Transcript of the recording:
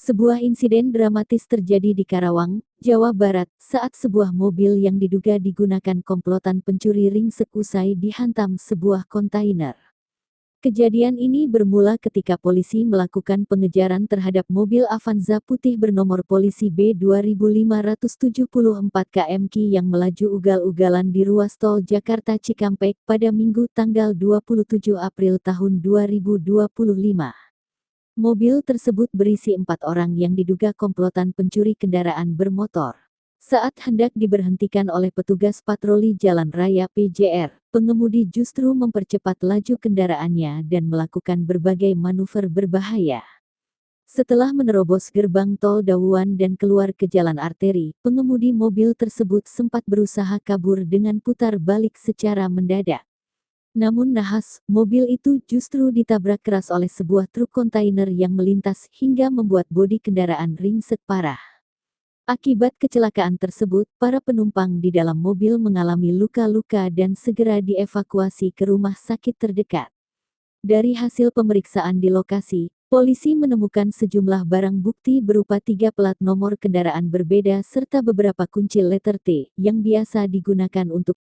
Sebuah insiden dramatis terjadi di Karawang, Jawa Barat, saat sebuah mobil yang diduga digunakan komplotan pencuri ringsek usai dihantam sebuah kontainer. Kejadian ini bermula ketika polisi melakukan pengejaran terhadap mobil Avanza putih bernomor polisi B2574 KMK yang melaju ugal-ugalan di ruas tol Jakarta Cikampek pada Minggu tanggal 27 April tahun 2025. Mobil tersebut berisi 4 orang yang diduga komplotan pencuri kendaraan bermotor. Saat hendak diberhentikan oleh petugas patroli jalan raya PJR, pengemudi justru mempercepat laju kendaraannya dan melakukan berbagai manuver berbahaya. Setelah menerobos gerbang tol Dawuan dan keluar ke jalan arteri, pengemudi mobil tersebut sempat berusaha kabur dengan putar balik secara mendadak. Namun nahas, mobil itu justru ditabrak keras oleh sebuah truk kontainer yang melintas hingga membuat bodi kendaraan ringsek parah. Akibat kecelakaan tersebut, para penumpang di dalam mobil mengalami luka-luka dan segera dievakuasi ke rumah sakit terdekat. Dari hasil pemeriksaan di lokasi, polisi menemukan sejumlah barang bukti berupa 3 plat nomor kendaraan berbeda serta beberapa kunci letter T yang biasa digunakan untuk